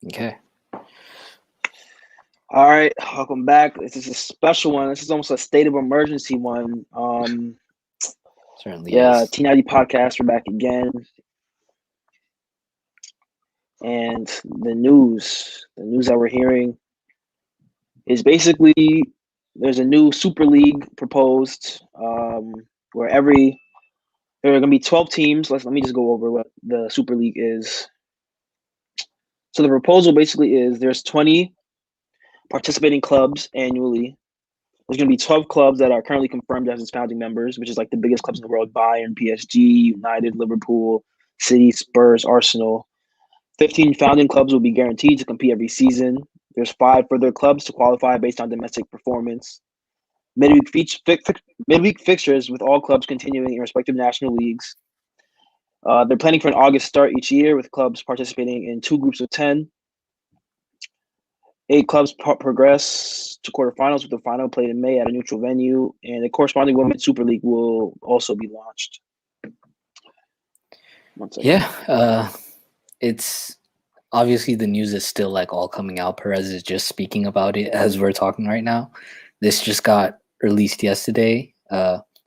Okay. All right, welcome back. This is a special one. This is almost a state of emergency one. Certainly Yeah, is. T90 podcast. We're back again, and the news that we're hearing is basically there's a new Super League proposed, where there are going to be 12 teams. Let me just go over what the Super League is. So the proposal basically is there's 20 participating clubs annually. There's going to be 12 clubs that are currently confirmed as its founding members, which is like the biggest clubs in the world: Bayern, PSG, United, Liverpool, City, Spurs, Arsenal. 15 founding clubs will be guaranteed to compete every season. There's 5 further clubs to qualify based on domestic performance. Midweek fixtures with all clubs continuing in respective national leagues. They're planning for an August start each year, with clubs participating in 2 groups of 10. 8 clubs progress to quarterfinals, with the final played in May at a neutral venue, and the corresponding Women's Super League will also be launched. One second. Yeah. It's obviously the news is still like all coming out. Perez is just speaking about it as we're talking right now. This just got released yesterday.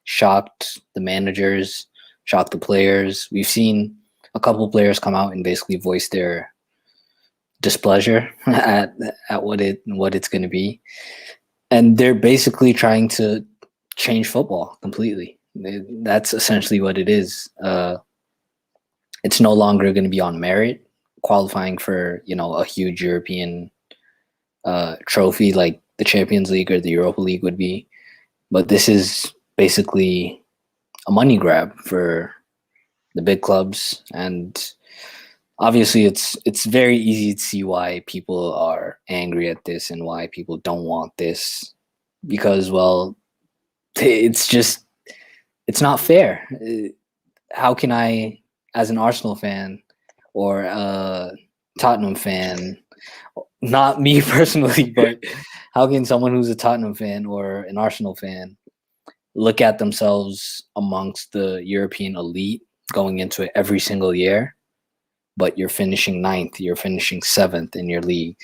Shocked the managers, shocked the players. We've seen a couple players come out and basically voice their displeasure at what it's going to be, and they're basically trying to change football completely. That's essentially what it is. It's no longer going to be on merit, qualifying for a huge European trophy like the Champions League or the Europa League would be, but this is basically a money grab for the big clubs. And obviously it's very easy to see why people are angry at this and why people don't want this, because it's not fair. How can I, as an Arsenal fan or a Tottenham fan, not me personally, but how can someone who's a Tottenham fan or an Arsenal fan look at themselves amongst the European elite going into it every single year, but you're finishing 9th, you're finishing 7th in your league?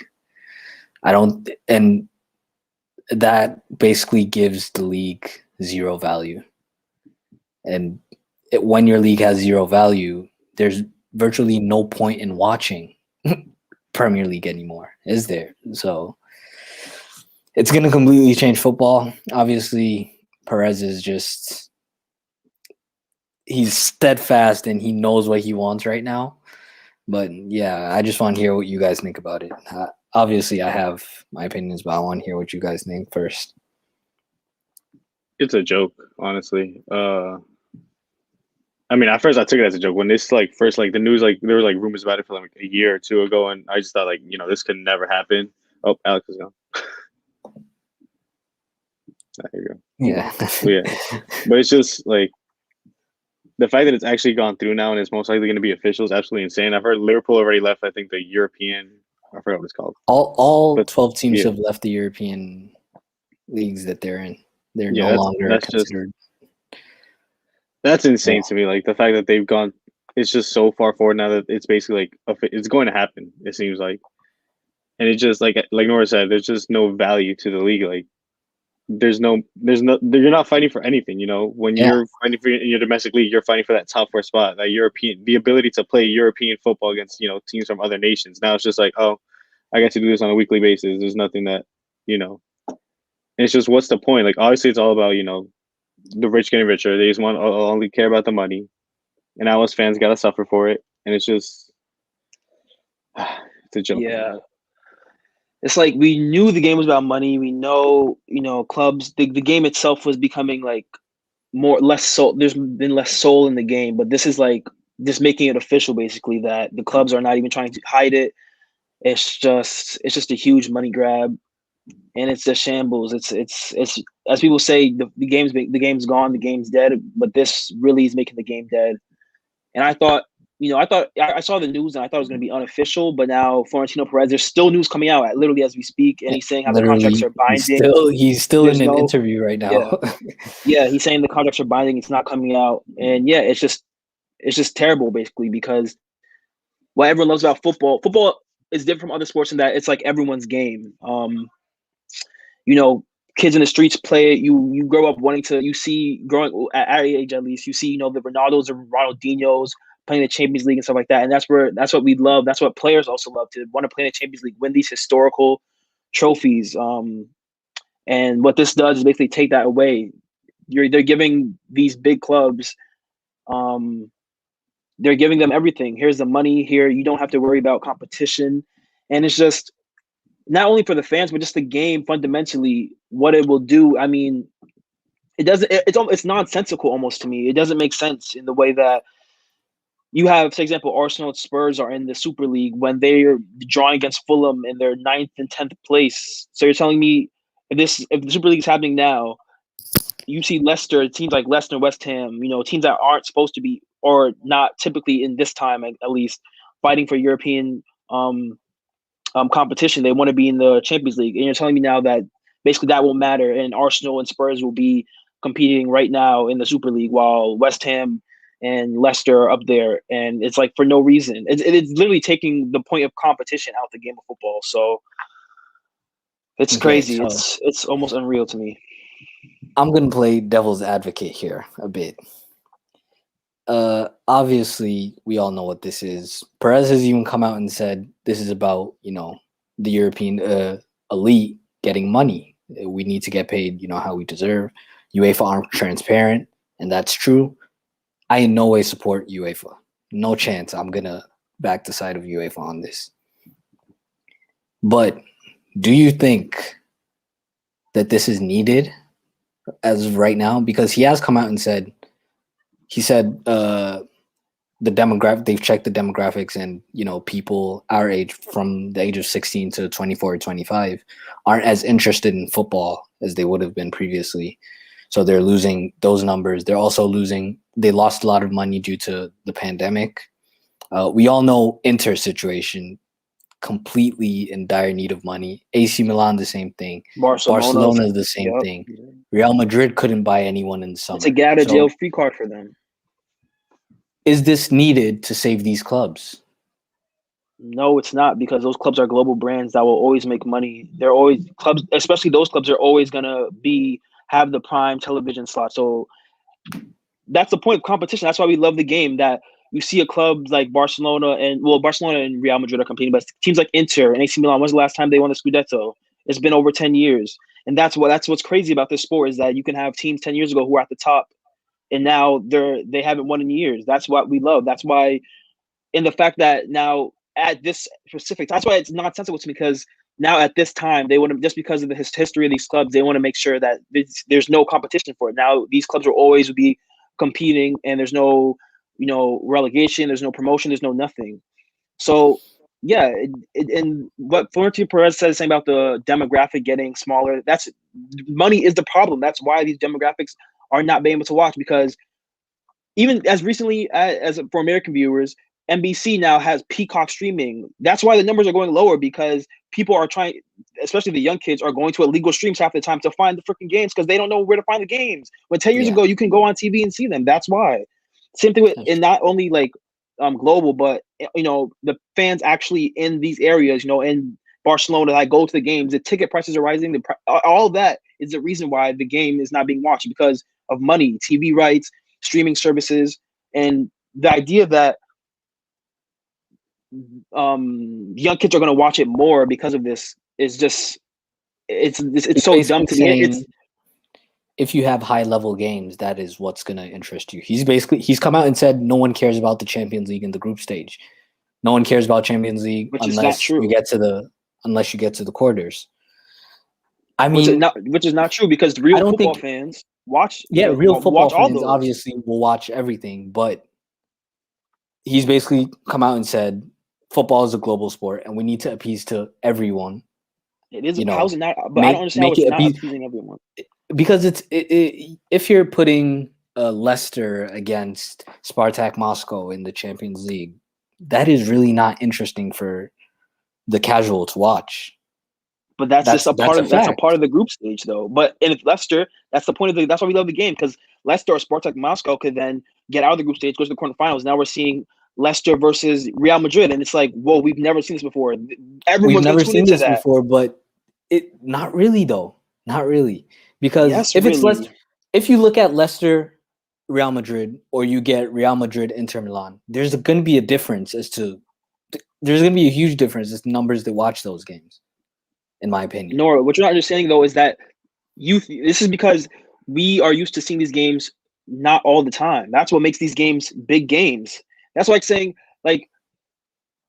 And that basically gives the league zero value. And when your league has zero value, there's virtually no point in watching Premier League anymore, is there? So it's going to completely change football. Obviously, Perez is he's steadfast and he knows what he wants right now. But yeah, I just want to hear what you guys think about it. Obviously, I have my opinions, but I want to hear what you guys think first. It's a joke, honestly. I mean, at first I took it as a joke when this first the news, there were rumors about it for like a year or two ago, and I just thought this could never happen. Oh, Alex is gone. There you go. Yeah. But it's just like the fact that it's actually gone through now and it's most likely going to be official is absolutely insane. I've heard Liverpool already left, I think, the European, I forgot what it's called. All 12 teams have left the European leagues that they're in. They're no longer considered. That's insane to me. Like the fact that they've gone, it's just so far forward now that it's basically it's going to happen. It seems like, and it's just like Nora said, there's just no value to the league. Like there's no, you're not fighting for anything. When you're fighting for in your domestic league, you're fighting for that top 4 spot, that the ability to play European football against teams from other nations. Now it's just like, oh, I get to do this on a weekly basis. There's nothing that it's just, what's the point? Like obviously it's all about the rich getting richer. They just want only care about the money, and now us fans gotta suffer for it. And it's just it's a joke. Yeah, it's like we knew the game was about money. We know, clubs. The game itself was becoming like less soul. There's been less soul in the game, but this is like just making it official, basically, that the clubs are not even trying to hide it. It's just a huge money grab, and it's a shambles. It's as people say, the game's gone, the game's dead. But this really is making the game dead. And I thought, I saw the news and I thought it was going to be unofficial, but now Florentino Perez, there's still news coming out literally as we speak, and he's saying how the contracts are binding. He's still in an interview right now. Yeah, he's saying the contracts are binding. It's not coming out, and it's just terrible, basically, because what everyone loves about football is different from other sports in that it's like everyone's game. You know, kids in the streets play it. You grow up wanting to. You see growing at our age at least. You see, you know, the Ronaldos and Ronaldinhos playing the Champions League and stuff like that. And that's what we love. That's what players also love, to want to play in the Champions League, win these historical trophies. And what this does is basically take that away. They're giving these big clubs, they're giving them everything. Here's the money. Here, you don't have to worry about competition, and it's just not only for the fans, but just the game fundamentally, what it will do. I mean, it doesn't. It's nonsensical almost to me. It doesn't make sense in the way that you have, for example, Arsenal and Spurs are in the Super League when they're drawing against Fulham in their 9th and 10th place. So you're telling me if the Super League is happening now, you see Leicester, teams like Leicester, West Ham, you know, teams that aren't supposed to be, or not typically in this time at least, fighting for European competition. They want to be in the Champions League, and you're telling me now that basically that won't matter, and Arsenal and Spurs will be competing right now in the Super League while West Ham and Leicester are up there, and it's like for no reason. It's literally taking the point of competition out the game of football. So it's crazy. So it's almost unreal to me. I'm gonna play devil's advocate here a bit. Obviously, we all know what this is. Perez has even come out and said this is about, you know, the European elite getting money. We need to get paid, you know, how we deserve. UEFA aren't transparent, and that's true. I in no way support UEFA. No chance. I'm gonna back the side of UEFA on this. But do you think that this is needed as of right now? Because he has come out and said, the demographic, they've checked the demographics, and, you know, people our age, from the age of 16 to 24 or 25, aren't as interested in football as they would have been previously. So they're losing those numbers. They're also they lost a lot of money due to the pandemic. We all know Inter situation, completely in dire need of money. AC Milan, the same thing. Barcelona is the same thing. Real Madrid couldn't buy anyone in the summer. It's a get out of jail free card for them. Is this needed to save these clubs? No, it's not, because those clubs are global brands that will always make money. They're always clubs, especially those clubs, are always gonna have the prime television slot. So that's the point of competition. That's why we love the game. That you see a club like Barcelona and Real Madrid are competing, but teams like Inter and AC Milan, when's the last time they won the Scudetto? It's been over 10 years. And that's what's crazy about this sport, is that you can have teams 10 years ago who were at the top, and now they haven't won in years. That's what we love. That's why, in the fact that now at this specific, that's why it's nonsensical to me, because now at this time, they want to, just because of the history of these clubs, they want to make sure that there's no competition for it. Now these clubs will always be competing, and there's no, you know, relegation, there's no promotion, there's no nothing. So yeah, and what Florentino Perez said, saying about the demographic getting smaller, that's money is the problem. That's why these demographics are not being able to watch, because even as recently as for American viewers, NBC now has Peacock streaming. That's why the numbers are going lower, because people are trying, especially the young kids, are going to illegal streams half the time to find the freaking games, because they don't know where to find the games. When 10 years ago, you can go on TV and see them. That's why. Same thing with, and not only like global, but, you know, the fans actually in these areas, you know, in Barcelona, that go to the games, the ticket prices are rising. All of that is the reason why the game is not being watched, because of money, TV rights, streaming services, and the idea that young kids are going to watch it more because of this is just it's so dumb to me. If you have high level games, that is what's going to interest you. He's come out and said no one cares about the Champions League in the group stage. No one cares about Champions League unless you get to the quarters. I mean, which is not true, because real football fans watch. Yeah, real football fans obviously will watch everything, but he's basically come out and said football is a global sport, and we need to appease to everyone. It is, but I don't understand how it's not appeasing everyone. Because if you're putting Leicester against Spartak Moscow in the Champions League, that is really not interesting for the casual to watch. But that's a part of the group stage, though. But if Leicester, that's the point of that's why we love the game, because Leicester or Spartak Moscow could then get out of the group stage, go to the quarterfinals. Now we're seeing Leicester versus Real Madrid, and it's like, whoa, we've never seen this before. We've Everyone's gonna never tune seen into this that. before, but it not really though. Not really. Because Yes, if it's really. if you look at Leicester, Real Madrid, or you get Real Madrid, Inter Milan, there's going to be a difference there's going to be a huge difference as to numbers that watch those games, in my opinion. Nora, what you're not understanding though is that this is because we are used to seeing these games not all the time. That's what makes these games big games. That's like saying like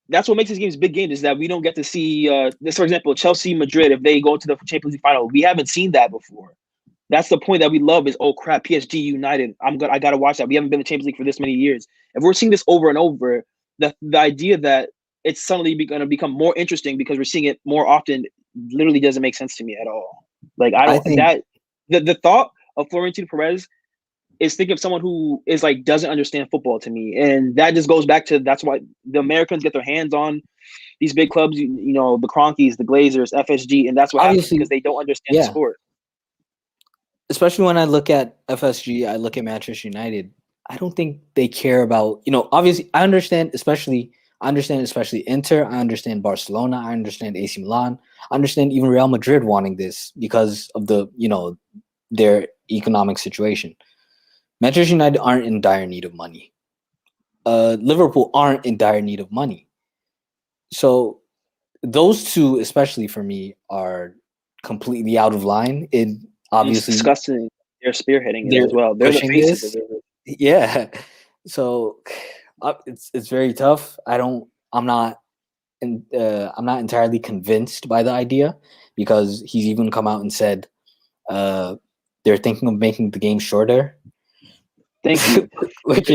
that's what makes these games big games is that we don't get to see this, for example, Chelsea Madrid, if they go to the Champions League final. We haven't seen that before. That's the point that we love is, oh crap, PSG United. I gotta watch that. We haven't been in the Champions League for this many years. If we're seeing this over and over, the idea that it's suddenly gonna become more interesting because we're seeing it more often literally doesn't make sense to me at all. Like I think the thought of Florentino Perez is thinking of someone who is like doesn't understand football to me, and that just goes back to that's why the Americans get their hands on these big clubs. You know, the Cronkies, the Glazers, FSG, and that's what happens obviously, because they don't understand the yeah. sport. Especially when I look at FSG, I look at Manchester United. I don't think they care about, obviously I understand especially Inter, I understand Barcelona, I understand AC Milan, I understand even Real Madrid wanting this because of the, their economic situation. Manchester United aren't in dire need of money. Liverpool aren't in dire need of money. So those two, especially for me, are completely out of line. Obviously, it's disgusting. They're spearheading it they're as well. They're the pushing faces this. of it. Yeah. So it's very tough. I'm not entirely convinced by the idea because he's even come out and said they're thinking of making the game shorter. Thank you. which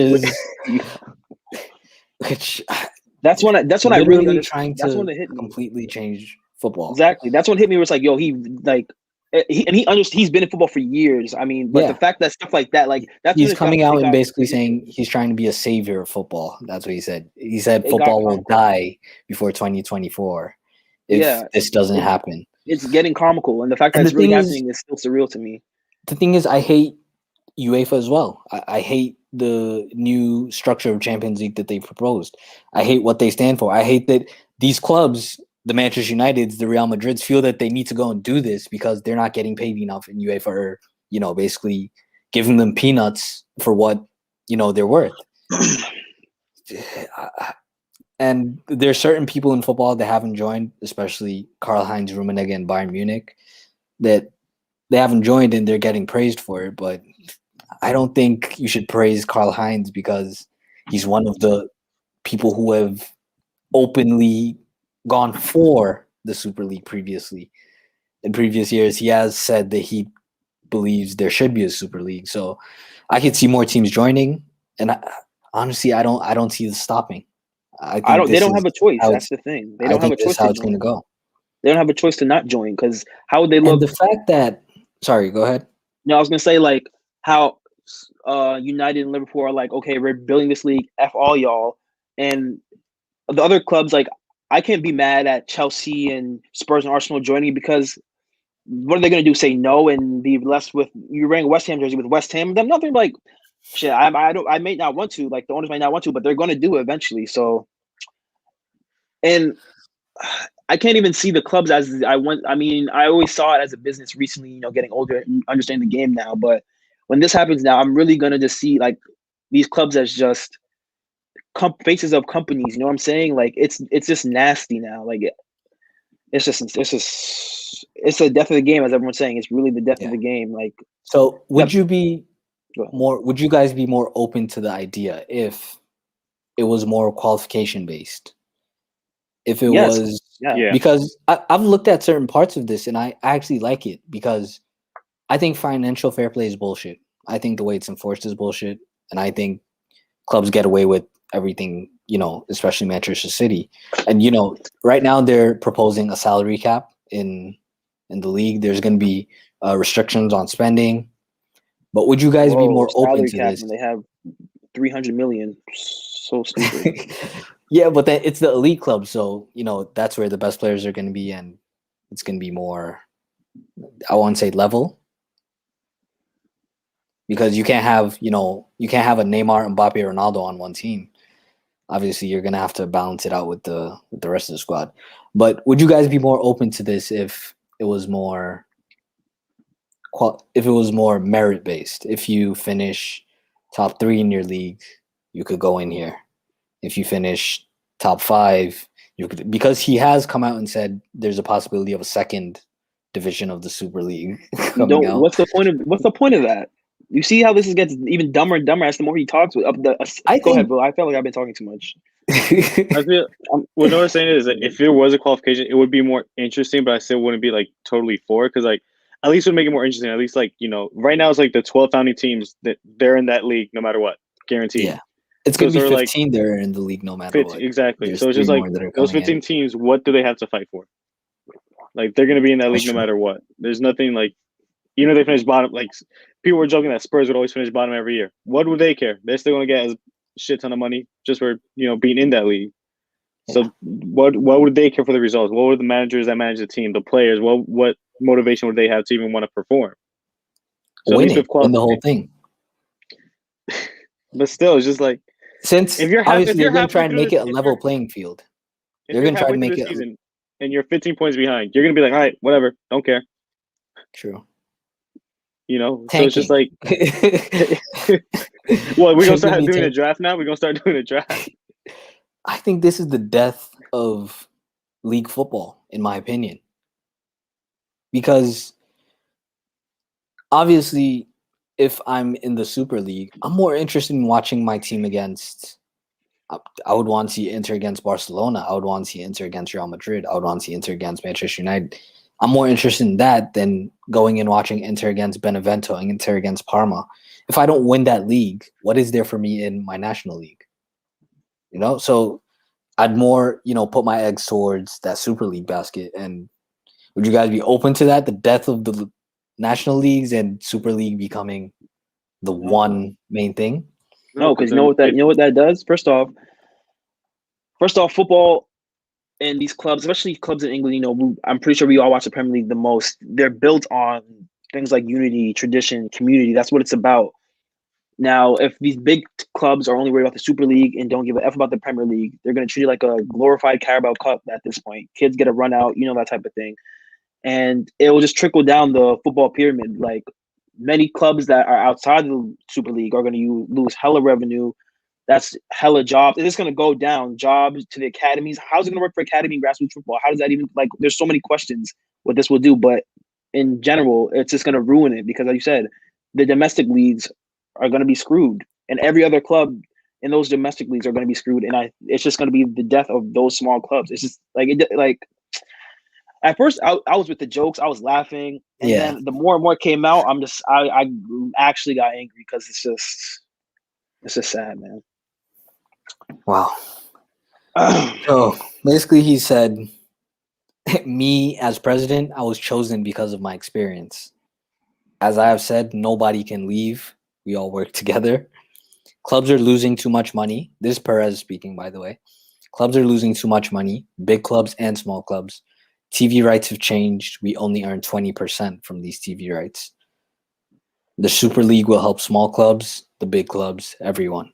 that's when I really understand. trying that's to when it hit me. Completely change football. Exactly. That's when it hit me. Where it's like, yo, he's been in football for years. I mean, but the fact that stuff like that, like that's he's coming out and basically saying he's trying to be a savior of football. That's what he said. He said football will die before 2024 if this doesn't happen. It's getting comical, and the fact that it's really happening is still surreal to me. The thing is, I hate UEFA as well. I hate the new structure of Champions League that they proposed. I hate what they stand for. I hate that these clubs, the Manchester Uniteds, the Real Madrids, feel that they need to go and do this because they're not getting paid enough in UEFA, or basically giving them peanuts for what they're worth. And there's certain people in football that haven't joined, especially Karl-Heinz Rummenigge and Bayern Munich, that they haven't joined and they're getting praised for it. But I don't think you should praise Karl-Heinz because he's one of the people who have openly gone for the Super League previously. In previous years, he has said that he believes there should be a Super League. So I could see more teams joining, and honestly, I don't see this stopping. They don't have a choice. That's the thing. They don't have a choice. How it's going to go. They don't have a choice to not join because how would they look? And the fact that, sorry, go ahead. No, I was going to say like how United and Liverpool are like, okay, we're building this league. F all y'all, and the other clubs like. I can't be mad at Chelsea and Spurs and Arsenal joining because what are they going to do? Say no and be left with you wearing a West Ham jersey with West Ham? Them nothing like shit. I may not want to, like the owners might not want to, but they're going to do it eventually. So, and I can't even see the clubs as I want. I mean, I always saw it as a business recently. Getting older and understanding the game now. But when this happens now, I'm really going to just see like these clubs as just faces of companies, you know what I'm saying? Like it's just nasty now. Like it's the death of the game, as everyone's saying. It's really the death of the game. Like, so would you guys be more open to the idea if it was more qualification based? If it was, because I've looked at certain parts of this and I actually like it because I think financial fair play is bullshit. I think the way it's enforced is bullshit, and I think clubs get away with everything, especially Manchester City. And, right now they're proposing a salary cap in the league. There's going to be restrictions on spending. But would you guys be more open to this? They have 300 million. So stupid. Yeah, but it's the elite club. So, that's where the best players are going to be. And it's going to be more, I won't say level. Because you can't have a Neymar, Mbappe, Ronaldo on one team. Obviously, you're gonna have to balance it out with the rest of the squad. But would you guys be more open to this if it was more merit based? If you finish top 3 in your league, you could go in here. If you finish top 5, you could, because he has come out and said there's a possibility of a second division of the Super League coming out. What's the point of that? You see how this gets even dumber and dumber as the more he talks with go ahead, Bill. I feel like I've been talking too much. I feel what Noah's saying is that if there was a qualification, it would be more interesting, but I still wouldn't be like totally for it because like at least it would make it more interesting. At least like right now it's like the 12 founding teams that they're in that league no matter what, guaranteed. Yeah, it's gonna be 15. They're in the league no matter what. Exactly. There's so it's just like those 15 teams. What do they have to fight for? Like they're gonna be in that league no matter what. There's nothing like they finish bottom. Like people were joking that Spurs would always finish bottom every year. What would they care? They're still gonna get a shit ton of money just for being in that league. So what would they care for the results? What would the managers that manage the team, the players, what motivation would they have to even want to perform? So winning in the whole thing. But still, it's just like if you're gonna try and make it a level playing field. You're gonna try to make it season, and you're 15 points behind. You're gonna be like, all right, whatever, don't care. True. So it's just like, well, we're gonna start doing a draft now. We're gonna start doing a draft. I think this is the death of league football, in my opinion, because obviously, if I'm in the Super League, I'm more interested in watching my team against. I would want to see Inter against Barcelona. I would want to see Inter against Real Madrid. I would want to see Inter against Manchester United. I'm more interested in that than going and watching Inter against Benevento and Inter against Parma. If I don't win that league, what is there for me in my national league? So I'd more, put my eggs towards that Super League basket. And would you guys be open to that? The death of the national leagues and Super League becoming the one main thing? No, because you know what that does? First off, football and these clubs, especially clubs in England, I'm pretty sure we all watch the Premier League the most. They're built on things like unity, tradition, community. That's what it's about. Now, if these big clubs are only worried about the Super League and don't give a F about the Premier League, they're going to treat it like a glorified Carabao Cup at this point. Kids get a run out, that type of thing. And it will just trickle down the football pyramid. Like many clubs that are outside the Super League are going to lose hella revenue. That's hella jobs. It's going to go down. Jobs to the academies. How's it going to work for academy and grassroots football? How does that even, there's so many questions what this will do. But in general, it's just going to ruin it because, like you said, the domestic leagues are going to be screwed. And every other club in those domestic leagues are going to be screwed. And it's just going to be the death of those small clubs. It's just at first I was with the jokes. I was laughing. And then the more and more it came out, I actually got angry because it's just sad, man. Wow. So basically he said, me as president, I was chosen because of my experience. As I have said, nobody can leave. We all work together. Clubs are losing too much money. This is Perez speaking, by the way. Clubs are losing too much money, big clubs and small clubs. TV rights have changed. We only earn 20% from these TV rights. The Super League will help small clubs, the big clubs, everyone.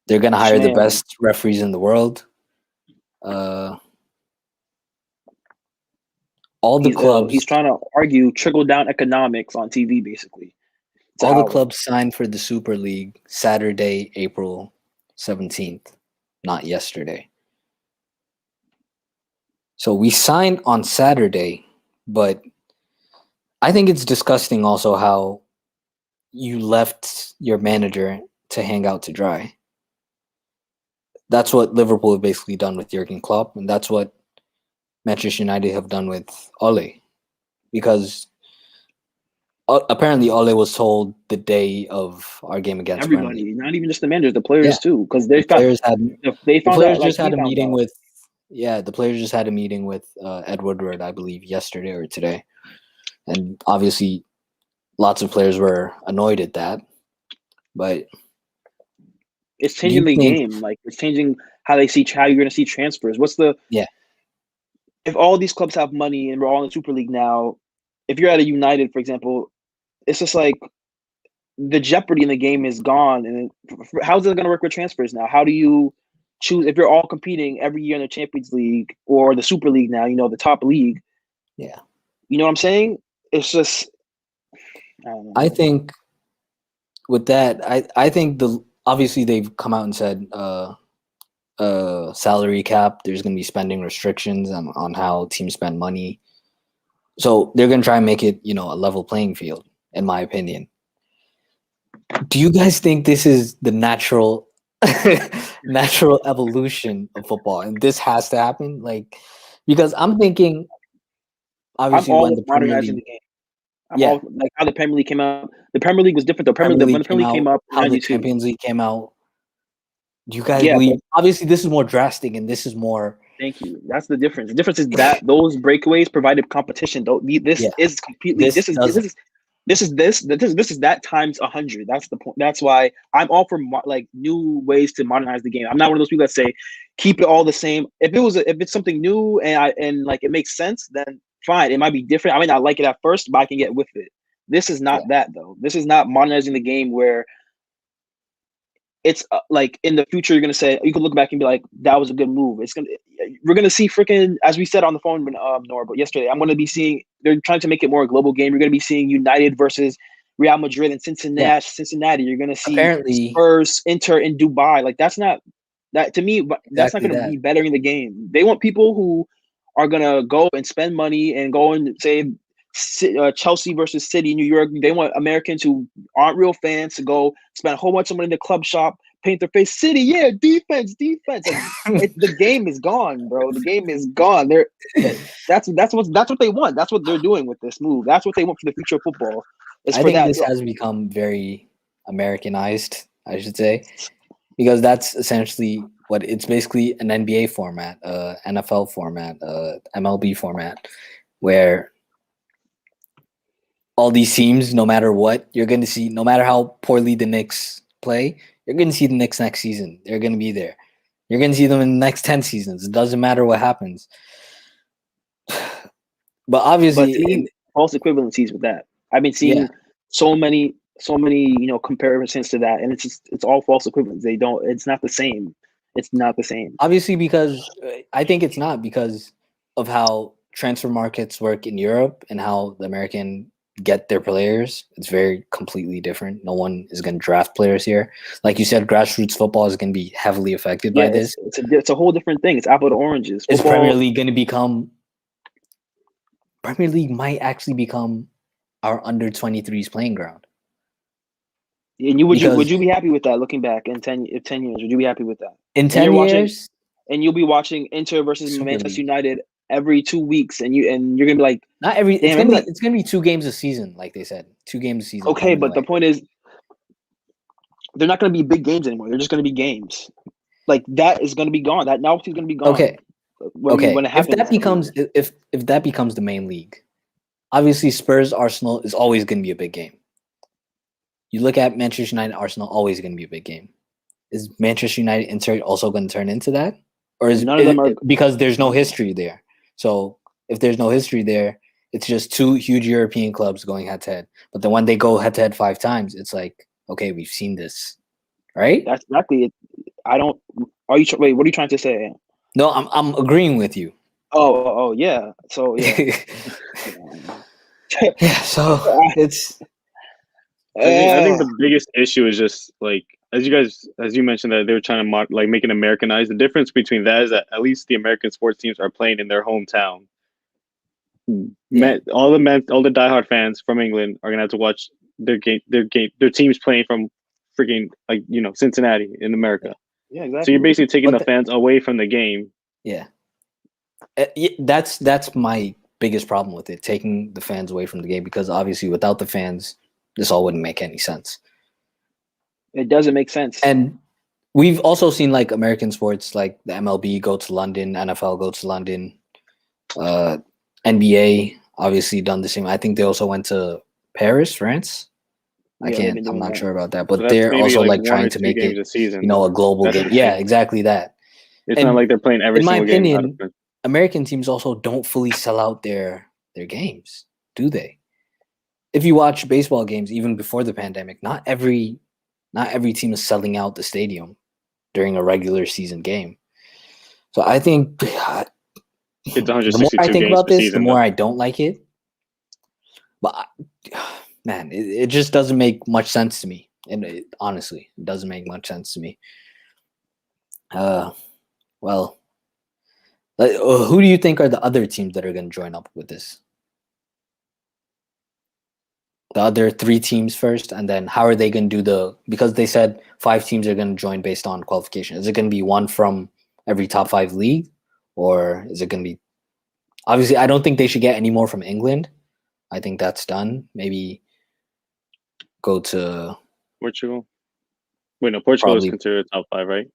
They're going to hire the best referees in the world. All the clubs. He's trying to argue trickle-down economics on TV, basically. All the clubs signed for the Super League Saturday, April 17th, not yesterday. So we signed on Saturday, but I think it's disgusting also how you left your manager to hang out to dry. That's what Liverpool have basically done with Jurgen Klopp, and that's what Manchester United have done with Ole. Because apparently Ole was told the day of our game against everybody, Burnley. Not even just the managers, the players too, because the players just had a meeting with. Yeah, the players just had a meeting with Ed Woodward, I believe, yesterday or today, and obviously, lots of players were annoyed at that. But it's changing the game. It's changing how they see how you're going to see transfers. If all these clubs have money and we're all in the Super League now, if you're at a United, for example, it's just like the jeopardy in the game is gone. And how's it going to work with transfers now? How do you choose if you're all competing every year in the Champions League or the Super League now? The top league. Yeah, You know what I'm saying? It's just. I think with that, I think obviously they've come out and said salary cap. There's going to be spending restrictions on how teams spend money. So they're going to try and make it, a level playing field, in my opinion. Do you guys think this is the natural evolution of football, and this has to happen? Because I'm thinking, obviously, I'm all when the Premier modernizing League, the game. All like how the Premier League came out. The Premier League was different though. When the Premier League came up, how the 92. Champions League came out. Do you guys believe? Obviously, this is more drastic, and this is more. Thank you. That's the difference. The difference is that those breakaways provided competition. Though this is completely. This is that times 100. That's the point. That's why I'm all for new ways to modernize the game. I'm not one of those people that say keep it all the same. If it's something new and it makes sense, then fine. It might be different. I might not like it at first, but I can get with it. This is not that though. This is not modernizing the game where it's in the future you're gonna say you can look back and be like that was a good move. We're gonna see freaking, as we said on the phone Nora, but yesterday I'm gonna be seeing they're trying to make it more a global game. You're gonna be seeing United versus Real Madrid and Cincinnati. You're gonna see apparently Spurs, Inter in Dubai. That's not that to me. That's not gonna be bettering the game. They want people who are gonna go and spend money and go and say Chelsea versus City, New York. They want Americans who aren't real fans to go spend a whole bunch of money in the club shop, paint their face. City, yeah, defense. The game is gone, bro. The game is gone. That's what they want. That's what they're doing with this move. That's what they want for the future of football. I think this has become very Americanized, I should say, because that's essentially what it's basically an NBA format, NFL format, MLB format, where all these teams, no matter what, you're going to see, no matter how poorly the Knicks play, you're going to see the Knicks next season. They're going to be there. You're going to see them in the next 10 seasons. It doesn't matter what happens. But obviously, false equivalencies with that. I've been seeing so many, comparisons to that, and it's all false equivalents. It's not the same. It's not the same. Obviously, because I think it's not because of how transfer markets work in Europe and how the American get their players. It's very completely different. No one is going to draft players here. Like you said, grassroots football is going to be heavily affected by this. It's a whole different thing. It's apple to oranges. Is Premier League going to become? Premier League might actually become our under 23s playing ground. And would you be happy with that? Looking back in 10 years, would you be happy with that? In 10 years, and you'll be watching Inter versus Manchester United every 2 weeks, and you're gonna be like, not every. It's gonna be 2 games a season, like they said, 2 games a season. Okay, but the point is, they're not gonna be big games anymore. They're just gonna be games. Like that is gonna be gone. That novelty is gonna be gone. Okay. When it happens, if that becomes the main league, obviously Spurs Arsenal is always gonna be a big game. You look at Manchester United Arsenal, always gonna be a big game. Is Manchester United Inter also going to turn into that, or is none of them because there's no history there? So if there's no history there, it's just 2 huge European clubs going head to head. But then when they go head to head 5 times, it's like, okay, we've seen this, right? That's exactly it. Wait, what are you trying to say? No, I'm agreeing with you. Oh yeah. So yeah. Yeah. So it's. I think the biggest issue is just like as you mentioned that they were trying to make it Americanized. The difference between that is that at least the American sports teams are playing in their hometown. Yeah. All the diehard fans from England are gonna have to watch their teams playing from freaking Cincinnati in America. Yeah, exactly. So you're basically taking the fans away from the game. Yeah, that's my biggest problem with it, taking the fans away from the game, because obviously without the fans, this all wouldn't make any sense. It doesn't make sense. And we've also seen like American sports, like the MLB go to London, NFL go to London, NBA obviously done the same. I think they also went to Paris, France. I'm not sure about that, but they're also like trying to make it, a global game. Yeah, exactly that. It's not like they're playing every single game. In my opinion, American teams also don't fully sell out their games, do they? if you watch baseball games even before the pandemic, not every team is selling out the stadium during a regular season game. So I think It's the more 162 I think games about per this, the season, more though. I don't like it. But man, it just doesn't make much sense to me. And honestly, it doesn't make much sense to me. Well, who do you think are the other teams that are going to join up with this? The other 3 teams first, and then how are they going to do because they said 5 teams are going to join based on qualification. Is it going to be one from every top 5 league, or is it going to be? Obviously, I don't think they should get any more from England. I think that's done. Maybe go to Portugal. Wait, no, Portugal is probably. considered top 5, right?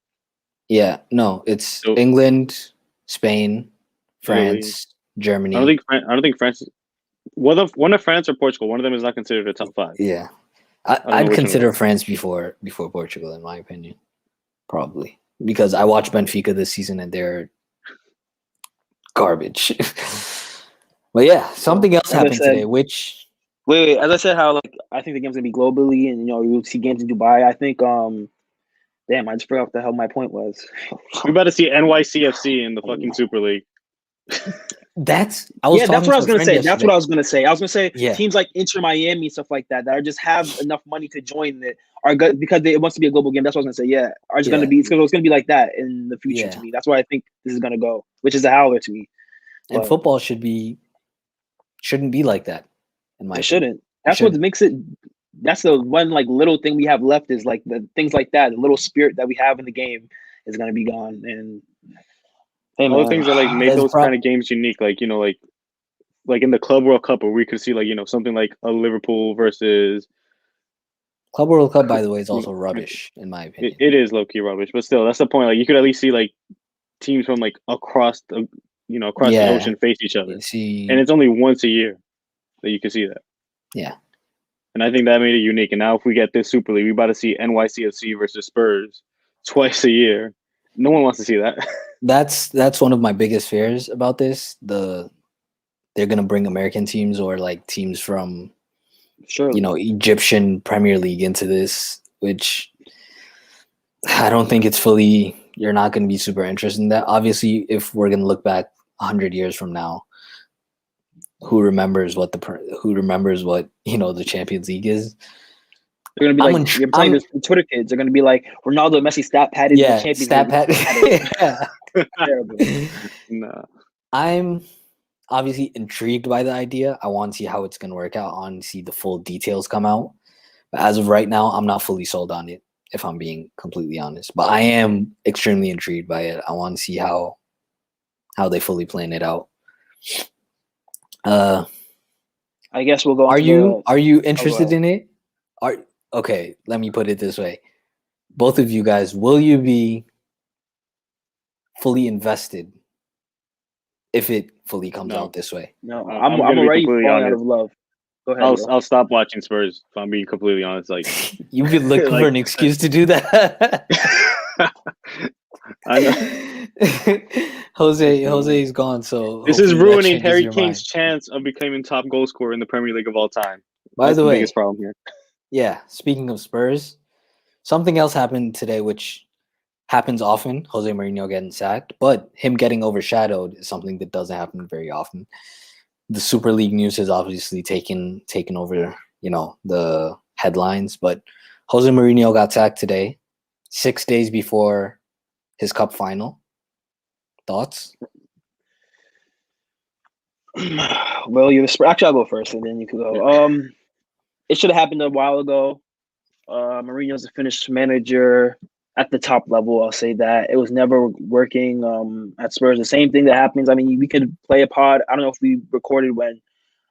Yeah, no, it's So- England, Spain, Italy. France, Germany. I don't think France. One of France or Portugal. One of them is not considered a top 5. Yeah, don't know I'd which one consider it is. France before Portugal, in my opinion, probably because I watched Benfica this season and they're garbage. But yeah, something else as I happened said- today, which Wait, as I said, how like I think the game's gonna be globally, and you'll see games in Dubai. I think damn, I just forgot what the hell my point was. We about to see NYCFC in the fucking Super League. that's That's what I was gonna say. That's what I was gonna say. I was gonna say Yeah. teams like Inter Miami, stuff like that are just have enough money to join it, because it wants to be a global game. That's what I was gonna say. Yeah, are just gonna be it's gonna be like that in the future. Yeah. To me, that's where I think this is gonna go, which is a howler to me. And But football shouldn't be like that. In my It opinion. shouldn't. That's what makes it. That's the one like little thing we have left is like the things like that. The little spirit that we have in the game is gonna be gone. And hey, All the man, things that like make There's those kind of games unique, like like in the Club World Cup, where we could see like something like a Liverpool versus. Club World Cup, by the way, is also rubbish in my opinion. It is low key rubbish, but still, that's the point. Like you could at least see like teams from like across the Yeah. the ocean face each other, See, and it's only once a year that you can see that. Yeah. And I think that made it unique. And now if we get this Super League, we about to see NYCFC versus Spurs twice a year. No one wants to see that. that's one of my biggest fears about this. They're gonna bring American teams or like teams from sure. Egyptian Premier League into this, which I don't think it's fully. You're not going to be super interested in that. Obviously, if we're going to look back 100 years from now, who remembers what the Champions League is? They're gonna be like you're playing this Twitter kids. They're gonna be like Ronaldo, Messi, stat padded. Yeah, the Champions stat League. pad. Yeah. Terrible. No. I'm obviously intrigued by the idea. I want to see how it's going to work out. I want to see the full details come out. But as of right now, I'm not fully sold on it, if I'm being completely honest. But I am extremely intrigued by it. I want to see how they fully plan it out. I guess we'll go. Are you interested in it? Okay, let me put it this way. Both of you guys, will you be fully invested if it fully comes No. out this way? No, I'm I'm gonna be already completely falling out honest. of love. Go ahead. I'll stop watching Spurs if I'm being completely honest. Like You've been looking Like- for an excuse to do that. I know. Jose's gone, so This is hopefully that ruining changes Harry your Kane's mind. chance of becoming top goal scorer in the Premier League of all time. By That's the the way, biggest problem here. yeah, speaking of Spurs, something else happened today which happens often, Jose Mourinho getting sacked, but him getting overshadowed is something that doesn't happen very often. The Super League news has obviously taken over, the headlines, but Jose Mourinho got sacked today, 6 days before his cup final. Thoughts? Well, you're actually I'll go first, and then you can go. It should have happened a while ago. Mourinho's a finished manager at the top level. I'll say that it was never working at Spurs. The same thing that happens. I mean, we could play a pod. I don't know if we recorded when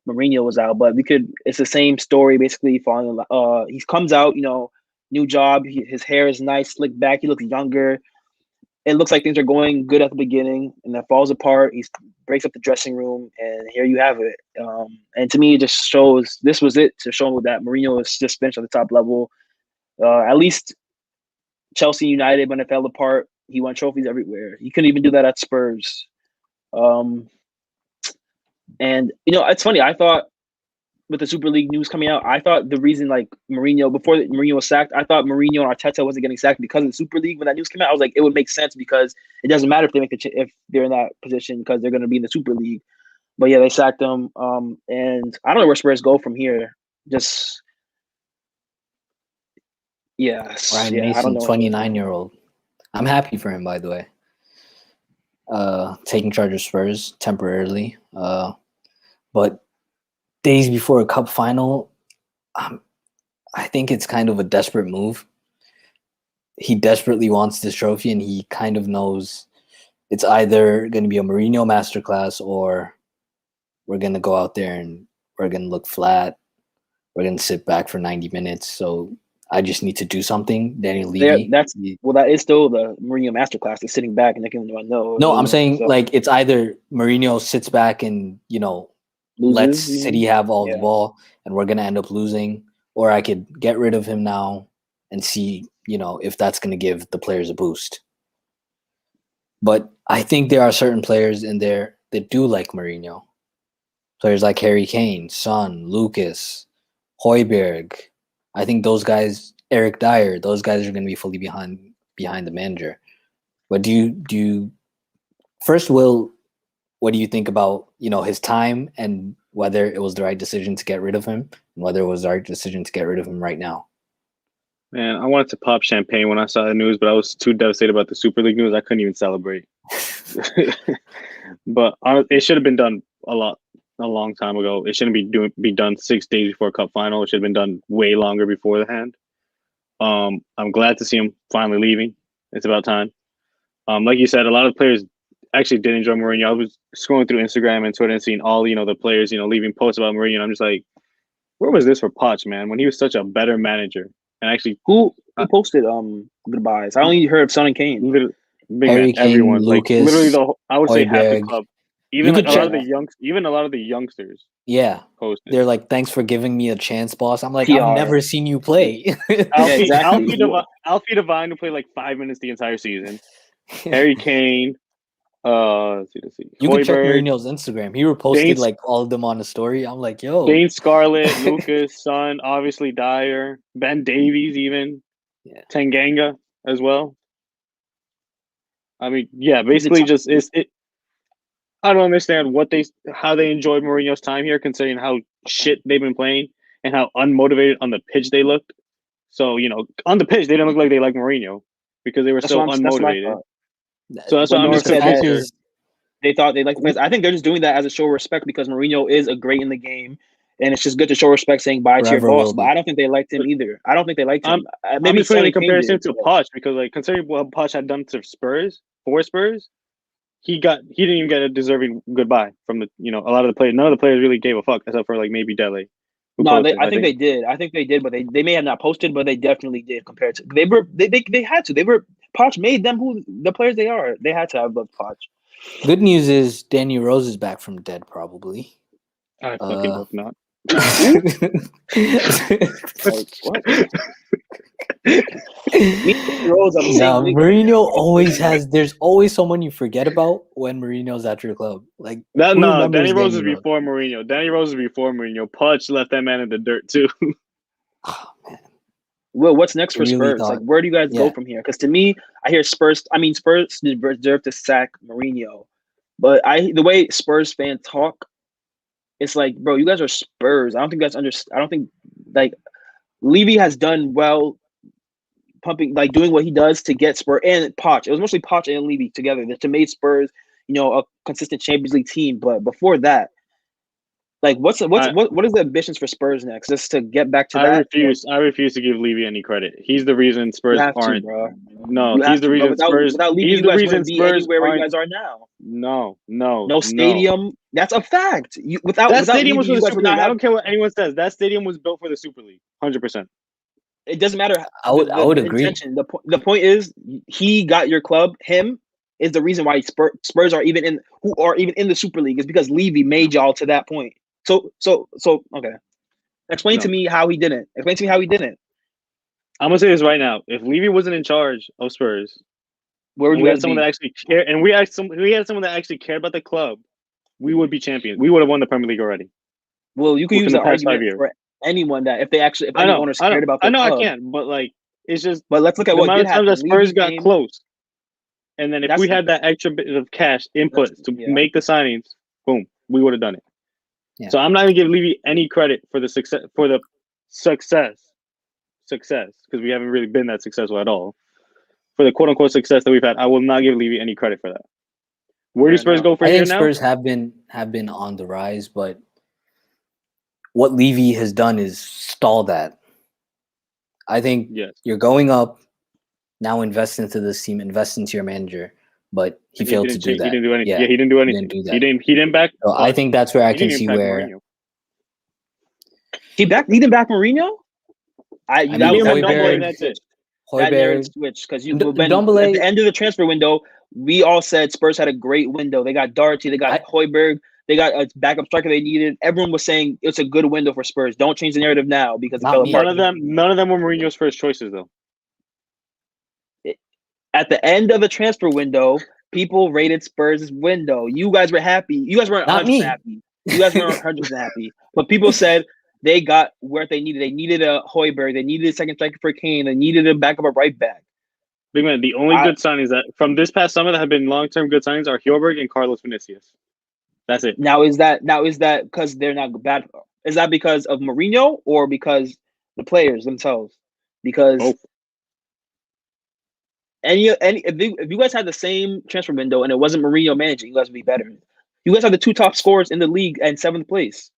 Mourinho was out, but we could. It's the same story basically. He comes out, new job. His hair is nice, slicked back. He looks younger. It looks like things are going good at the beginning, and that falls apart. He breaks up the dressing room, and here you have it. And to me, it just shows this was it to show that Mourinho is just finished at the top level. At least Chelsea United, when it fell apart, he won trophies everywhere. He couldn't even do that at Spurs. And it's funny. I thought with the Super League news coming out, I thought the reason like Mourinho before Mourinho was sacked, I thought Mourinho and Arteta wasn't getting sacked because of the Super League. When that news came out, I was like, it would make sense because it doesn't matter if they make if they're in that position because they're going to be in the Super League. But yeah, they sacked him. And I don't know where Spurs go from here. Just Ryan I don't Mason, know. 29-year-old. I'm happy for him, by the way. Taking charge of Spurs temporarily. But days before a cup final, I think it's kind of a desperate move. He desperately wants this trophy, and he kind of knows it's either going to be a Mourinho masterclass or we're going to go out there and we're going to look flat. We're going to sit back for 90 minutes. So I just need to do something. Daniel Levy. That is still the Mourinho masterclass. They're sitting back and they can know. No, I'm saying like it's either Mourinho sits back and lets City have all the ball, and we're gonna end up losing, or I could get rid of him now and see if that's gonna give the players a boost. But I think there are certain players in there that do like Mourinho. Players like Harry Kane, Son, Lucas, Højbjerg. I think those guys, Eric Dyer, those guys are going to be fully behind the manager. But do you first, Will, what do you think about his time and whether it was the right decision to get rid of him and whether it was the right decision to get rid of him right now? Man, I wanted to pop champagne when I saw the news, but I was too devastated about the Super League news. I couldn't even celebrate. But it should have been done a long time ago. It shouldn't be done 6 days before a cup final. It should have been done way longer beforehand. I'm glad to see him finally leaving. It's about time. Like you said, a lot of players actually did enjoy Mourinho. I was scrolling through Instagram and Twitter and seeing all the players leaving posts about Mourinho. And I'm just like, where was this for Poch, man? When he was such a better manager. And actually, who posted goodbyes? I only heard of Son and Kane. Harry Kane, everyone, Lucas, literally I would say half the Højbjerg. club. Even like a lot of the youngsters. Yeah. Posted. They're like, thanks for giving me a chance, boss. I'm like, PR. I've never seen you play. Alfie Devine who played like 5 minutes the entire season. Harry Kane. Let's see. You can check Mourinho's Instagram. He reposted like all of them on a story. I'm like, yo. Dane Scarlett, Lucas, Son, obviously Dyer, Ben Davies, even Tanganga as well. I mean, yeah, basically just it. I don't understand how they enjoyed Mourinho's time here, considering how shit they've been playing and how unmotivated on the pitch they looked. So on the pitch they didn't look like they liked Mourinho because they were so unmotivated. So that's what I'm just confused. They thought they liked the players. I think they're just doing that as a show of respect because Mourinho is a great in the game, and it's just good to show respect, saying bye to your boss. But I don't think they liked him either. I don't think they liked him. Maybe it's in comparison to Poch because like considering what Poch had done to Spurs, he didn't even get a deserving goodbye from the a lot of the players. None of the players really gave a fuck except for like maybe Dele. No, I think they did. I think they did, but they may have not posted, but they definitely did compared to they had to. Poch made them who the players they are. They had to have loved Poch. Good news is Danny Rose is back from dead, probably. I fucking hope not. What? Mourinho always has. There's always someone you forget about when Mourinho's at your club. Like Danny Rose is before Mourinho. Danny Rose is before Mourinho. Poch left that man in the dirt too. Oh man. Well, what's next for Spurs? Like, where do you guys go from here? Because to me, I hear Spurs deserve to sack Mourinho, but the way Spurs fans talk, it's like, bro, you guys are Spurs. I don't think you guys understand. I don't think like Levy has done well, doing what he does to get Spurs and Poch. It was mostly Poch and Levy together to make Spurs, a consistent Champions League team. But before that, like, what is the ambitions for Spurs next? Just to get back to that. I refuse to give Levy any credit. He's the reason Spurs aren't. No, he's the reason Spurs. Without Levy, he's the reason Spurs where you guys are now. No stadium. That's a fact. That stadium was for the Super League. I don't care what anyone says. That stadium was built for the Super League, 100%. It doesn't matter. I would agree. The point is, he got your club. Him is the reason why Spurs are even in the Super League is because Levy made y'all to that point. So okay. Explain to me how he didn't. Explain to me how he didn't. I'm gonna say this right now. If Levy wasn't in charge of Spurs, where would you guys someone that actually cared, and we had someone that actually cared about the club, we would be champions. We would have won the Premier League already. Well, you can use within the that past 5 argument years. for anyone that if I any know, owners I know, cared about I their know, I club. can't, but like it's just But let's look at the what amount did of times happen. that Spurs Levy got came. close, and then if That's we had that extra bit of cash input to yeah. make the signings, boom, we would have done it. Yeah. So I'm not gonna give Levy any credit for the success because we haven't really been that successful at all. For the quote unquote success that we've had, I will not give Levy any credit for that. Where do Fair Spurs enough. go from I here think now? Spurs have been on the rise, but what Levy has done is stall that. I think Yes. you're going up, now invest into this team, invest into your manager, but he failed to didn't do change- that. He didn't do anything. Yeah, Yeah, he didn't do he anything. didn't do He that. didn't back. So I think that's where I he can didn't see even back where Mourinho. He didn't back Mourinho. I mean, Him and that Ndombele, narrative that's it. That narrative Hoiberg, switched because Ndombele- at the end of the transfer window, we all said Spurs had a great window. They got Doherty, they got Hoiberg, they got a backup striker they needed. Everyone was saying it's a good window for Spurs. Don't change the narrative now because it Not fell me. apart. None of them were Mourinho's first choices though. At the end of the transfer window, people rated Spurs' window. You guys were happy. You guys weren't Not 100% me. happy. You guys weren't 100% happy. But people said they got what they needed. They needed a Hoiberg. They needed a second striker for Kane. They needed a backup at right back. Big man, the only good signings that from this past summer that have been long-term good signings are Hoiberg and Carlos Vinicius. That's it. Now is that because they're not bad? Is that because of Mourinho or because the players themselves? Because if you guys had the same transfer window and it wasn't Mourinho managing, you guys would be better. You guys have the 2 top scorers in the league and 7th place,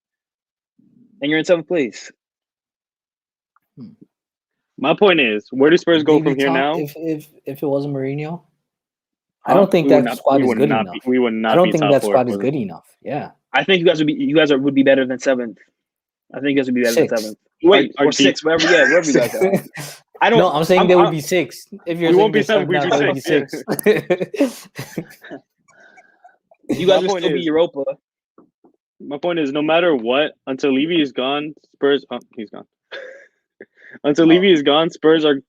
and you're in 7th place. My point is, where do Spurs go from here now? If it wasn't Mourinho, I don't think that squad is good enough. We would not. I don't think that squad is good enough. Yeah, I think you guys would be better than 7th. I think you guys would be better than 7th. Wait, or 6th, wherever you guys are. I don't. No, I'm saying they would be 6. If you're we won't be saying 7th, they we'd would be be 6. You guys would still be Europa. My point is, no matter what, until Levy is gone, Spurs. Oh, he's gone. Until Levy is gone, Spurs are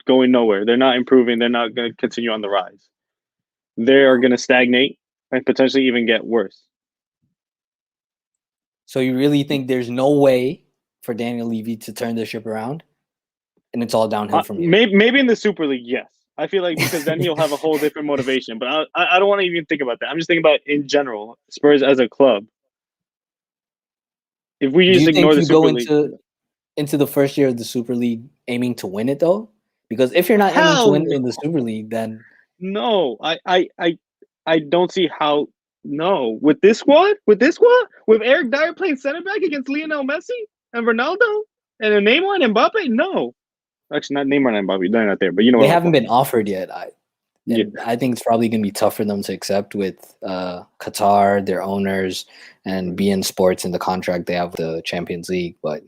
going nowhere. They're not improving. They're not going to continue on the rise. They are going to stagnate and potentially even get worse. So you really think there's no way for Daniel Levy to turn the ship around, and it's all downhill from here? Maybe in the Super League, yes. I feel like because then he'll have a whole different motivation. But I don't want to even think about that. I'm just thinking about in general, Spurs as a club. If we just ignore the Super League, into the first year of the Super League aiming to win it though, because if you're not aiming to win in the Super League, then no, I don't see how. No, with this squad, with Eric Dyer playing center back against Lionel Messi and Ronaldo and Neymar and Mbappe, no. Actually, not Neymar and Mbappe. They're not there, but you know they what? haven't been offered yet. I think it's probably going to be tough for them to accept with Qatar, their owners, and beIN Sports in the contract they have with the Champions League. But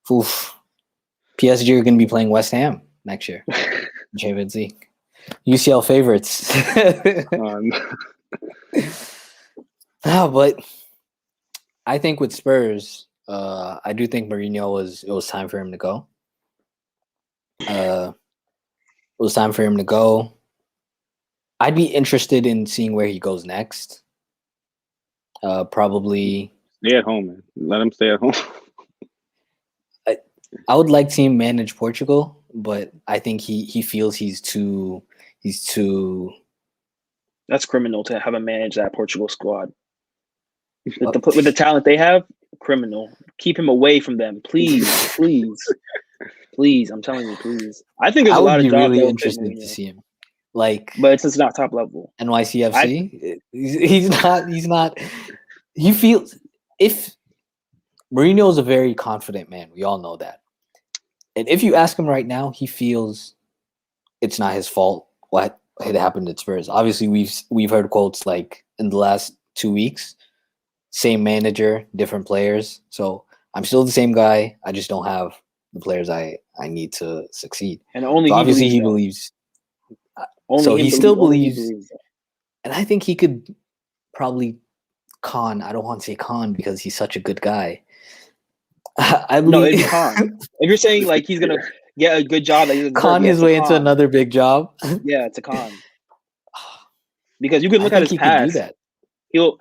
PSG are going to be playing West Ham next year, Champions League. UCL favorites. But I think with Spurs, I do think Mourinho it was time for him to go. It was time for him to go. I'd be interested in seeing where he goes next. Probably stay at home, man. Let him stay at home. I would like to see him manage Portugal, but I think he feels he's too. That's criminal to have him manage that Portugal squad. With the talent they have, criminal. Keep him away from them, please, please. I'm telling you, please. I think there's a lot of jobs. I would be really interested to see him. Like, but it's just not top level. NYCFC. He's not. He feels if Mourinho is a very confident man. We all know that. And if you ask him right now, he feels it's not his fault what had happened at Spurs. Obviously, we've heard quotes like in the last 2 weeks, same manager, different players. So I'm still the same guy. I just don't have the players I need to succeed. And only so obviously he believes. So he still believes. And I think he could probably con. I don't want to say con because he's such a good guy. I believe. No, it's con. If you're saying like he's gonna get a good job, like con his way into another big job. Yeah, it's a con. Because you can look at his past. Could do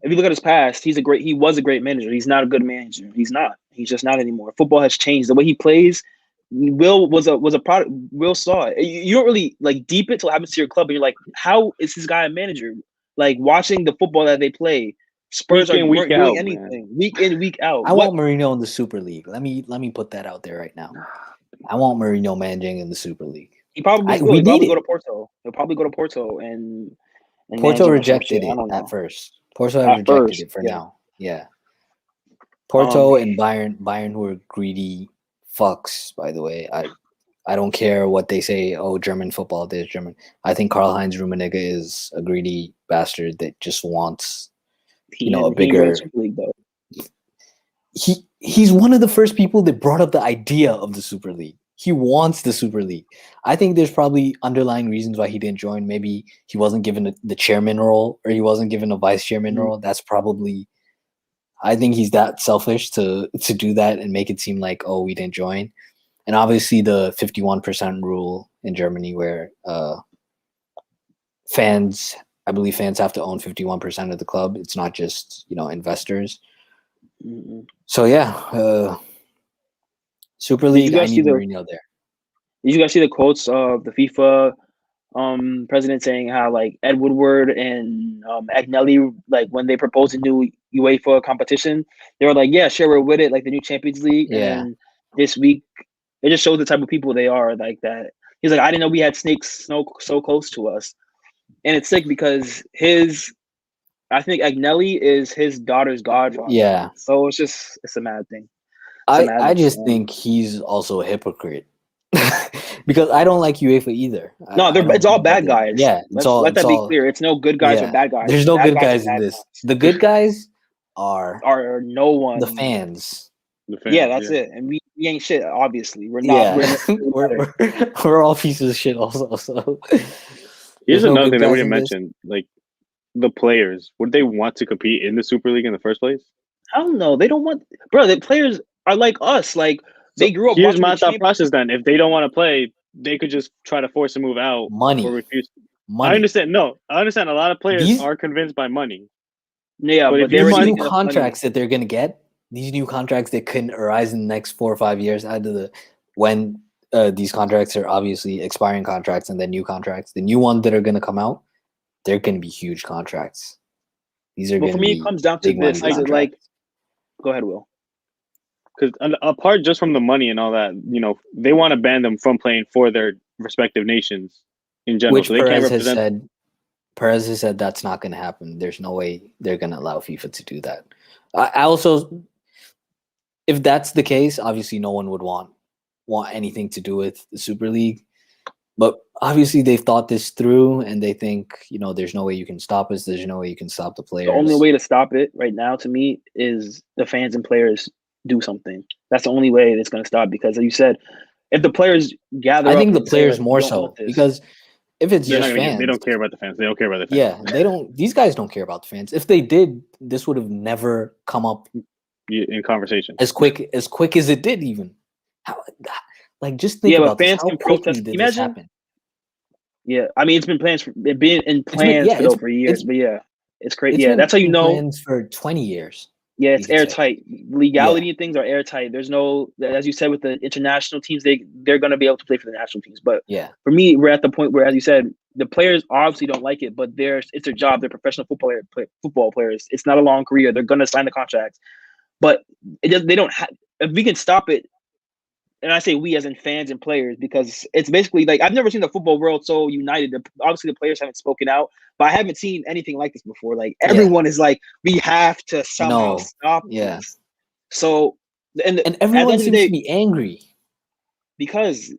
that. if you look at his past, he was a great manager. He's not a good manager. He's not. He's just not anymore. Football has changed. The way he plays, Will was a product. Will saw it. You don't really like deep it till it happens to your club, and you're like, how is this guy a manager? Like watching the football that they play, Spurs Week in, weren't week doing out, anything. Week in, week out. I want Mourinho in the Super League. Let me put that out there right now. I want Mourinho managing in the Super League. He probably will. we He'll probably need go it. to Porto. He'll probably go to Porto and Porto manage him or some rejected shit. I it don't know. at first. Porto have At rejected first, it for yeah. now. Yeah. Porto and Bayern who are greedy fucks, by the way. I don't care what they say. Oh, German football, this German. I think Karl-Heinz Rummenigge is a greedy bastard that just wants, a bigger. League, though. He's one of the first people that brought up the idea of the Super League. He wants the Super League. I think there's probably underlying reasons why he didn't join. Maybe he wasn't given the chairman role, or he wasn't given a vice chairman role. That's probably. I think he's that selfish to do that and make it seem like, oh, we didn't join. And obviously the 51% rule in Germany where I believe fans have to own 51% of the club. It's not just, investors. Mm-hmm. So, yeah, Super League, I need Mourinho there. Did you guys see the quotes of the FIFA president saying how, like, Ed Woodward and Agnelli, like, when they proposed a new UEFA competition, they were like, yeah, sure, we're with it, like the new Champions League. Yeah. And this week, it just shows the type of people they are, like that. He's like, I didn't know we had snakes so close to us. And it's sick because I think Agnelli is his daughter's godfather. Yeah. So it's a mad thing. I just think he's also a hypocrite. Because I don't like UEFA either. No, it's all bad guys. Yeah, let that be clear. It's no good guys or bad guys. There's no bad good guys in this. The good guys are no one. The fans. Yeah, that's it. And we ain't shit. Obviously, we're not. Yeah. We're all pieces of shit. Also, so here's another thing that we didn't mention: like the players. Would they want to compete in the Super League in the first place? I don't know. They don't want, bro. The players are like us. Like they grew up. Here's my thought process. Then, if they don't want to play, they could just try to force a move out. Money or refuse. Money. I understand. No, I understand. A lot of players are convinced by money. Yeah, but these new contracts that they're gonna get. These new contracts that couldn't arise in the next 4 or 5 years out of when these contracts are obviously expiring contracts and then new contracts. The new ones that are going to come out, they're going to be huge contracts. These are. But for me, it comes down to this: is it like? Go ahead, Will. Because apart just from the money and all that, they want to ban them from playing for their respective nations in general. Which so they Perez has said. Perez has said that's not going to happen. There's no way they're going to allow FIFA to do that. I also. If that's the case, obviously no one would want anything to do with the Super League. But obviously they've thought this through and they think, there's no way you can stop us. There's no way you can stop the players. The only way to stop it right now, to me, is the fans and players do something. That's the only way that's going to stop. Because, like you said, if the players gather, I think the players more so because if it's just fans, they don't care about the fans. They don't care about the fans. Yeah, they don't. These guys don't care about the fans. If they did, this would have never come up in conversation as quick as it did. Even just think about fans this. Can protest. Imagine. Yeah, I mean, it's been plans for years, but yeah, it's crazy. Yeah, that's how you know. Plans for 20 years. Yeah, it's airtight. Legality and things are airtight. There's no, as you said, with the international teams, they're going to be able to play for the national teams. But for me, we're at the point where, as you said, the players obviously don't like it, but it's their job. They're professional football players. It's not a long career. They're going to sign the contracts. But they don't have. If we can stop it, and I say we as in fans and players, because it's basically like I've never seen the football world so united. Obviously, the players haven't spoken out, but I haven't seen anything like this before. Like everyone is like, we have to somehow stop this. So and everyone seems to be angry because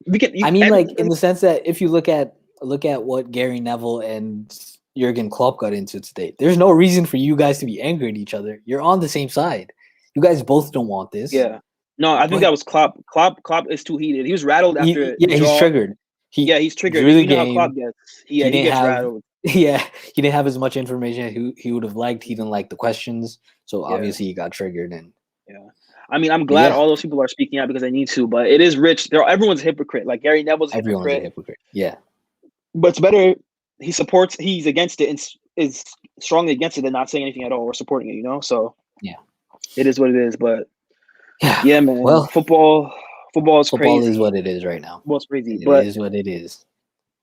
we can. In the sense that if you look at what Gary Neville and Jurgen Klopp got into today. There's no reason for you guys to be angry at each other. You're on the same side. You guys both don't want this. Yeah. No, I think that was Klopp. Klopp is too heated. He was rattled after. He's triggered. He's triggered. Really you know how Klopp gets. He gets rattled. Yeah, he didn't have as much information he would have liked. He didn't like the questions, so obviously he got triggered. And I mean, I'm glad all those people are speaking out because they need to. But it is rich. Everyone's a hypocrite. Like Gary Neville's a hypocrite. Yeah, but it's better. He's against it is strongly against it than not saying anything at all or supporting it. You know, so Yeah. it is what it is. But Yeah. yeah, man, Well, football is football crazy. is what it is right now. Football's crazy, It but is what it is.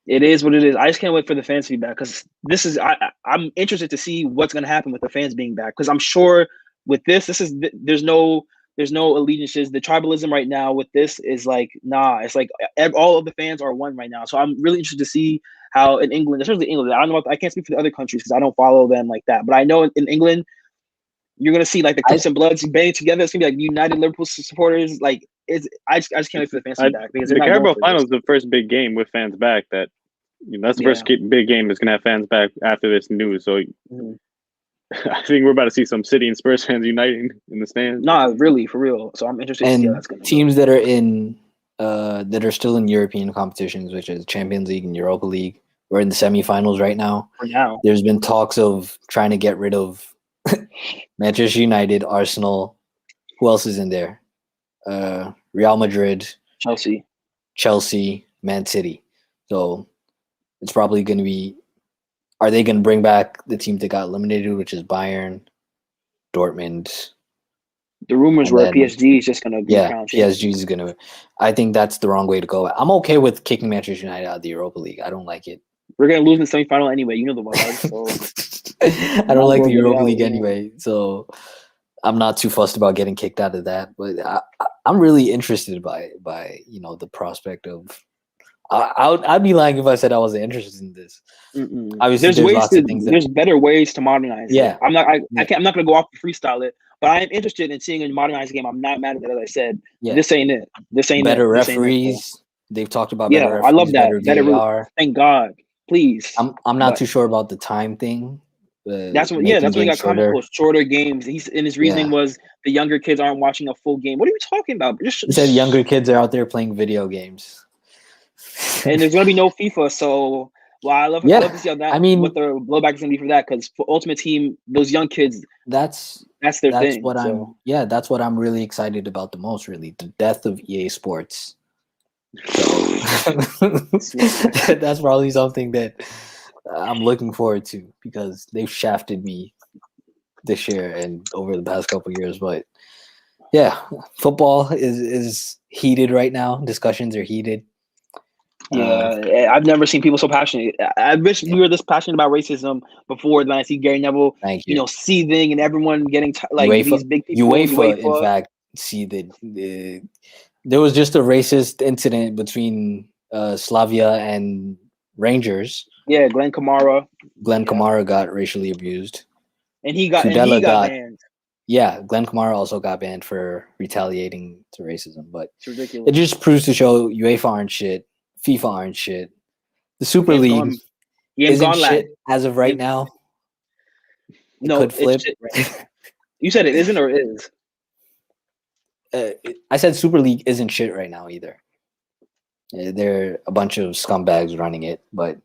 it is what it is. I just can't wait for the fans to be back because this is I'm interested to see what's going to happen with the fans being back because I'm sure with this is there's no allegiances. The tribalism right now with this is like nah. It's like all of the fans are one right now. So I'm really interested to see how in England, especially England. I don't know. I can't speak for the other countries because I don't follow them like that. But I know in England, you're gonna see like the Crips and Bloods banding together. It's gonna be like United Liverpool supporters. Like it's I just can't wait for the fans to be back because The they're not Carabao going for Final this. is the first big game with fans back. That's the Yeah. first big game that's gonna have fans back after this news. So Mhm. I think we're about to see some City and Spurs fans uniting in the stands. Nah, really, for real. So I'm interested to see how And that's gonna go. teams that are in that are still in European competitions, which is Champions League and Europa League, we're in the semifinals right now. For now. There's been talks of trying to get rid of Manchester United, Arsenal. Who else is in there? Real Madrid, Chelsea, Man City. So it's probably going to be. Are they going to bring back the team that got eliminated, which is Bayern, Dortmund? The rumors And were then- PSG is just gonna be Yeah, crowned champion. PSG is going to. I think that's the wrong way to go. I'm okay with kicking Manchester United out of the Europa League. I don't like it. We're gonna lose in the semifinal anyway. You know the vibe. So I don't like the Might as well get it Europa out, League yeah. anyway, so I'm not too fussed about getting kicked out of that. But I'm really interested by the prospect of. I'd be lying if I said I wasn't interested in this. Obviously, there's ways lots to of things that- there's better ways to modernize. Yeah. it. I'm not. I can't. I'm not gonna go off and freestyle it. But I am interested in seeing a modernized game. I'm not mad at it. As I said, Yeah. this ain't it. This ain't better it. This ain't it, referees. They've talked about Yeah, better I referees, love that. better Better VAR. Thank God. Please. I'm not But- too sure about the time thing. That's what. making That's what he games got comical. Shorter games. His reasoning Yeah. was the younger kids aren't watching a full game. What are you talking about? He said younger kids are out there playing video games. And there's gonna be no FIFA. So, well, I love to see how that. I mean- what the blowback is gonna be for that because for Ultimate Team, those young kids, that's that's their that's thing. what so. that's what I'm really excited about the most, really. The death of EA Sports. So that's probably something that I'm looking forward to because they've shafted me this year and over the past couple of years. But yeah, football is heated right now. Discussions are heated. Yeah, I've never seen people so passionate. I wish we were this passionate about racism before. When I see Gary Neville, Thank you. seething and everyone getting UEFA, these big people. UEFA, in fact, see that there was just a racist incident between Slavia and Rangers. Yeah, Glenn Kamara, Glenn Kamara got racially abused. and he got Kudela got- banned. Yeah, Glenn Kamara also got banned for retaliating to racism. But It's ridiculous. it just proves to show UEFA aren't shit, FIFA aren't shit. The Super Game's League gone. Game's isn't gone, lad. shit as of right It- now. It No, could it's flip. shit, right? You said it isn't or is. I said Super League isn't shit right now either. They're a bunch of scumbags running it. But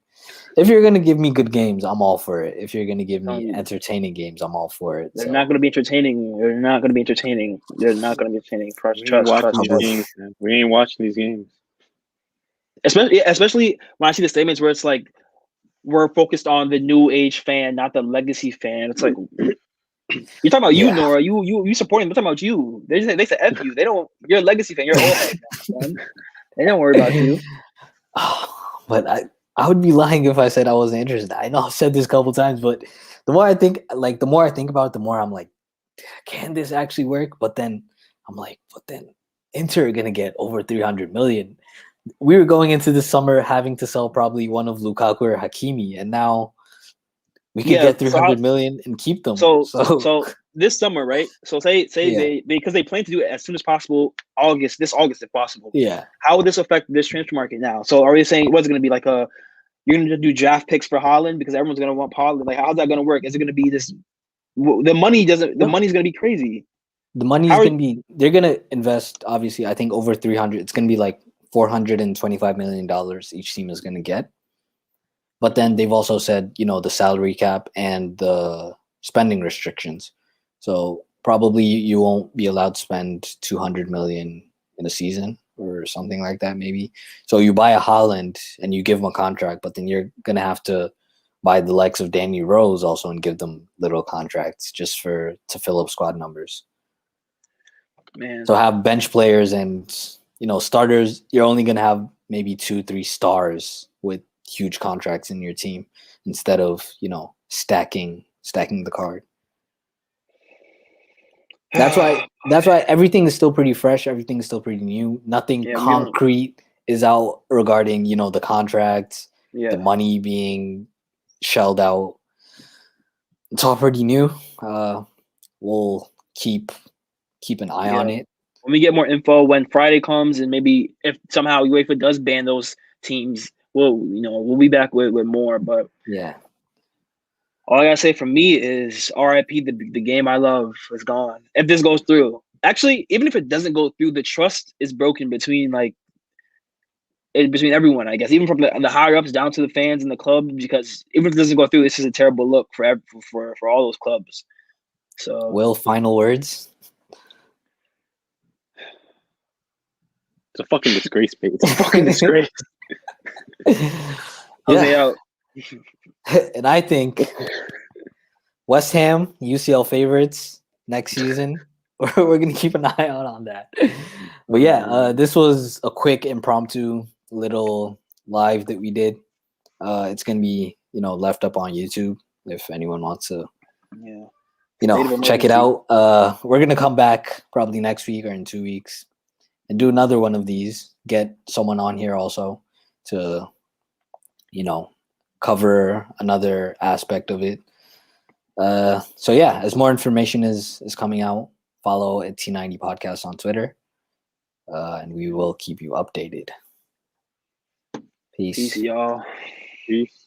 if you're gonna give me good games, I'm all for it. If you're gonna give me entertaining games, I'm all for it. They're So, not going to be entertaining. They're not going to be entertaining. They're not going to be entertaining. Trust. We ain't watching these games. Especially when I see the statements where it's like we're focused on the new age fan, not the legacy fan. It's like you're talking about you, Yeah. Nora. You supporting? They're talking about you. They said F you. They don't. You're a legacy fan. You're old head now, man. They don't worry about you. but I would be lying if I said I wasn't interested. I know I've said this a couple times, but the more I think about it, the more I'm like, can this actually work? But then I'm like, Inter are gonna get over 300 million. We were going into the summer having to sell probably one of Lukaku or Hakimi, and now we could get 300 million and keep them. So this summer, right? So say Yeah. because they plan to do it as soon as possible, this August if possible. yeah. How would this affect this transfer market now? So are we saying what's it going to be like you're going to do draft picks for Haaland because everyone's going to want Haaland? Like how's that going to work? Is it going to be this? The money's going to be crazy. The money's going to be, they're going to invest, obviously, I think over 300. It's going to be like $425 million each team is going to get. But then they've also said, the salary cap and the spending restrictions. So probably you won't be allowed to spend 200 million in a season or something like that, maybe. So you buy a Haaland and you give him a contract, but then you're going to have to by the likes of Danny Rose also and give them little contracts just to fill up squad numbers. Man. So have bench players and starters. You're only gonna have maybe 2-3 stars with huge contracts in your team instead of stacking the card. That's why everything is still pretty fresh. Everything is still pretty new. Nothing concrete is out regarding the contracts, the money being shelled out. It's all pretty new. We'll keep an eye on it. When we get more info, when Friday comes, and maybe if somehow UEFA does ban those teams, we'll be back with more. But yeah, all I gotta say from me is RIP. The game I love is gone. If this goes through, actually, even if it doesn't go through, the trust is broken between everyone. I guess even from the higher ups down to the fans and the club. Because even if it doesn't go through, this is a terrible look for all those clubs. So, Will, final words. It's a fucking disgrace, mate. It's a fucking disgrace. Yeah. And I think West Ham, UCL favorites next season. We're going to keep an eye out on that. But yeah, this was a quick impromptu little live that we did. It's going to be, left up on YouTube if anyone wants to, check it out. We're going to come back probably next week or in 2 weeks and do another one of these. Get someone on here also to, cover another aspect of it. So yeah, as more information is coming out, follow at T90 Podcast on Twitter, and we will keep you updated. Peace, y'all. Peace.